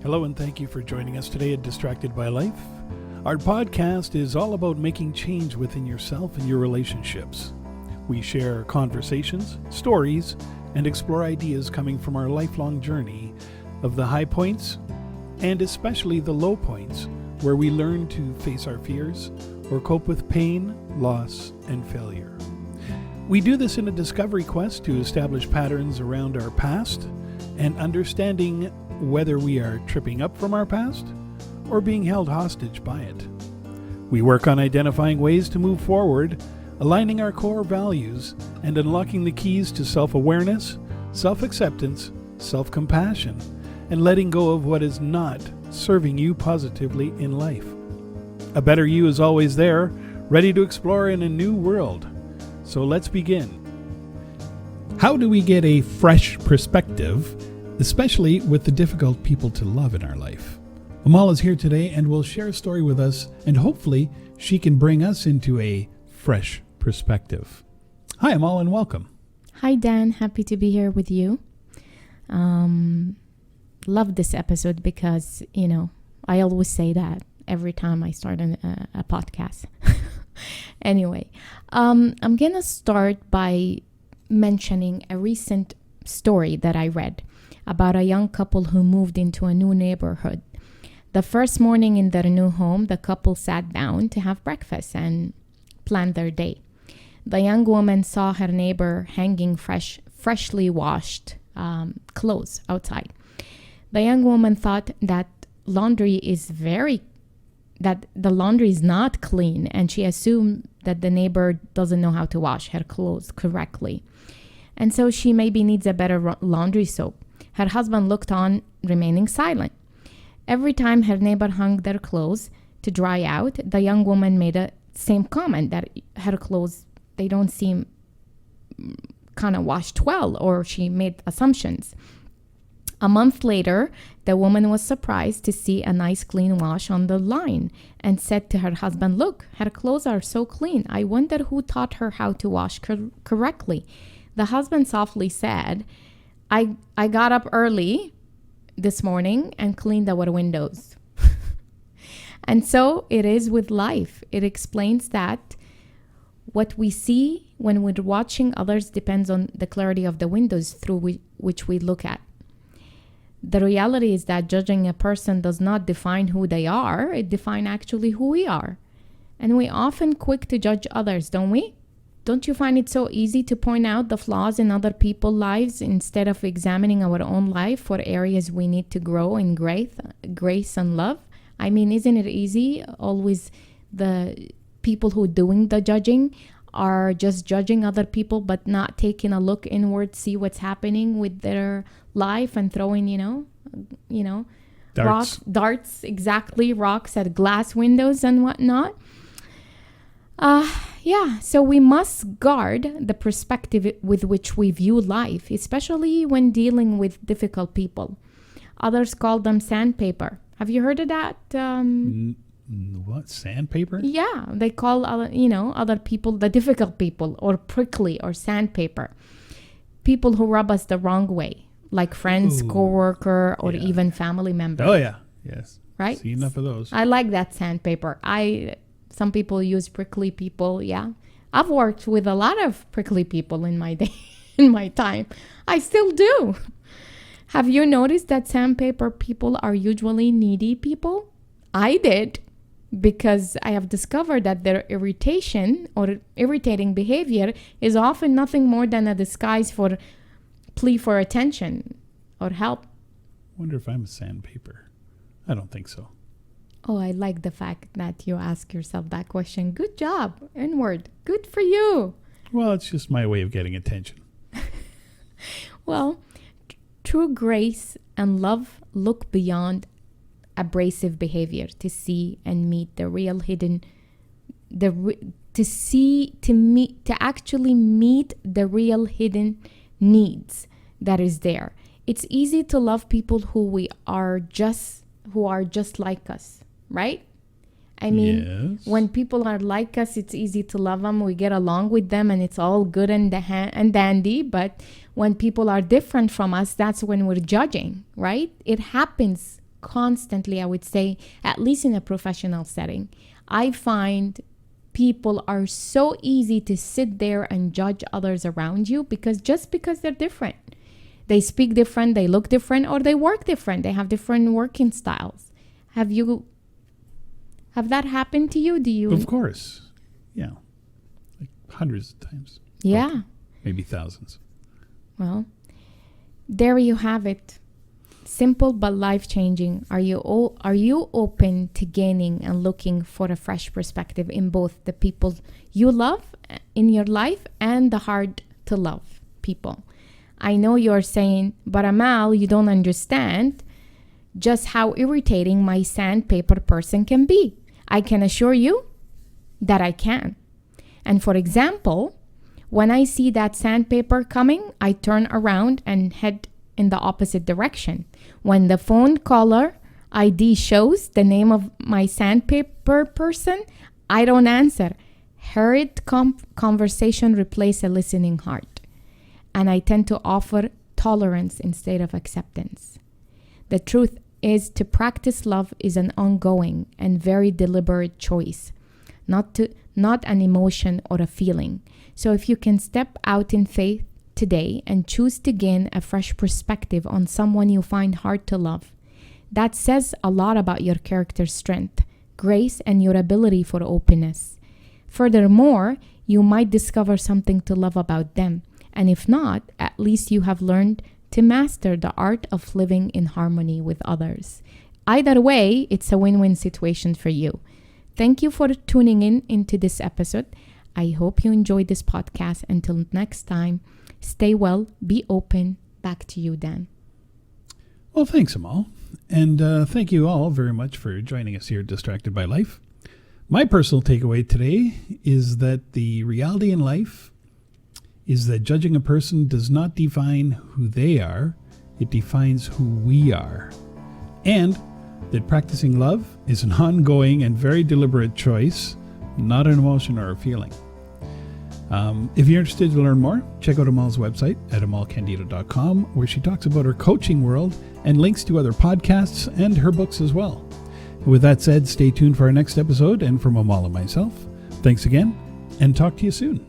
Hello and thank you for joining us today at Distracted by Life. Our podcast is all about making change within yourself and your relationships. We share conversations, stories, and explore ideas coming from our lifelong journey of the high points and especially the low points where we learn to face our fears or cope with pain, loss, and failure. We do this in a discovery quest to establish patterns around our past and understanding whether we are tripping up from our past or being held hostage by it. We work on identifying ways to move forward, aligning our core values, and unlocking the keys to self-awareness, self-acceptance, self-compassion, and letting go of what is not serving you positively in life. A better you is always there, ready to explore in a new world. So let's begin. How do we get a fresh perspective, especially with the difficult people to love in our life? Amal is here today and will share a story with us, and hopefully she can bring us into a fresh perspective. Hi, Amal, and welcome. Hi, Dan. Happy to be here with you. Love this episode because, I always say that every time I start a podcast. Anyway, I'm going to start by mentioning a recent story that I read about a young couple who moved into a new neighborhood. The first morning in their new home, the couple sat down to have breakfast and plan their day. The young woman saw her neighbor hanging freshly washed clothes outside. The young woman thought that the laundry is not clean, and she assumed that the neighbor doesn't know how to wash her clothes correctly. And so she maybe needs a better laundry soap. Her husband looked on, remaining silent. Every time her neighbor hung their clothes to dry out, the young woman made the same comment that her clothes, they don't seem kind of washed well, or she made assumptions. A month later, the woman was surprised to see a nice clean wash on the line and said to her husband, "Look, her clothes are so clean. I wonder who taught her how to wash correctly." The husband softly said, I got up early this morning and cleaned our windows. And so it is with life. It explains that what we see when we're watching others depends on the clarity of the windows through which we look at. The reality is that judging a person does not define who they are. It defines actually who we are. And we're often quick to judge others, don't we? Don't you find it so easy to point out the flaws in other people's lives instead of examining our own life for areas we need to grow in grace and love? I mean, isn't it easy? Always the people who are doing the judging are just judging other people but not taking a look inward, see what's happening with their life and throwing, darts, exactly, rocks at glass windows and whatnot. So we must guard the perspective with which we view life, especially when dealing with difficult people. Others call them sandpaper. Have you heard of that? What, sandpaper? Yeah, they call other people, the difficult people, or prickly, or sandpaper. People who rub us the wrong way, like friends, co-worker, or even family members. Oh yeah, yes. Right? See enough of those. I like that sandpaper. Some people use prickly people. Yeah, I've worked with a lot of prickly people in my day, in my time. I still do. Have you noticed that sandpaper people are usually needy people? I did, because I have discovered that their irritation or irritating behavior is often nothing more than a disguise for plea for attention or help. Wonder if I'm a sandpaper. I don't think so. Oh, I like the fact that you ask yourself that question. Good job. Inward. Good for you. Well, it's just my way of getting attention. Well, true grace and love look beyond abrasive behavior to see and meet the real hidden, to actually meet the real hidden needs that is there. It's easy to love people who are just like us, right? I mean, yes. When people are like us, it's easy to love them. We get along with them and it's all good and dandy. But when people are different from us, that's when we're judging, right? It happens constantly, I would say, at least in a professional setting, I find people are so easy to sit there and judge others around you because they're different. They speak different, they look different, or they work different. They have different working styles. Have that happened to you? Do you? Of course. Yeah. Like hundreds of times. Yeah. Like maybe thousands. Well, there you have it. Simple but life-changing. Are you open to gaining and looking for a fresh perspective in both the people you love in your life and the hard to love people? I know you're saying, but Amal, you don't understand just how irritating my sandpaper person can be. I can assure you that I can. And for example, when I see that sandpaper coming, I turn around and head in the opposite direction. When the phone caller ID shows the name of my sandpaper person, I don't answer. Hurried conversation replaces a listening heart. And I tend to offer tolerance instead of acceptance. The truth is, to practice love is an ongoing and very deliberate choice, not an emotion or a feeling. So if you can step out in faith today and choose to gain a fresh perspective on someone you find hard to love, that says a lot about your character strength, grace, and your ability for openness. Furthermore, you might discover something to love about them. And if not, at least you have learned to master the art of living in harmony with others. Either way, it's a win-win situation for you. Thank you for tuning into this episode. I hope you enjoyed this podcast. Until next time, stay well, be open. Back to you, Dan. Well, thanks, Amal. And thank you all very much for joining us here at Distracted by Life. My personal takeaway today is that the reality in life is that judging a person does not define who they are, it defines who we are. And that practicing love is an ongoing and very deliberate choice, not an emotion or a feeling. If you're interested to learn more, check out Amal's website at amalcandido.com, where she talks about her coaching world and links to other podcasts and her books as well. With that said, stay tuned for our next episode, and from Amal and myself, thanks again, and talk to you soon.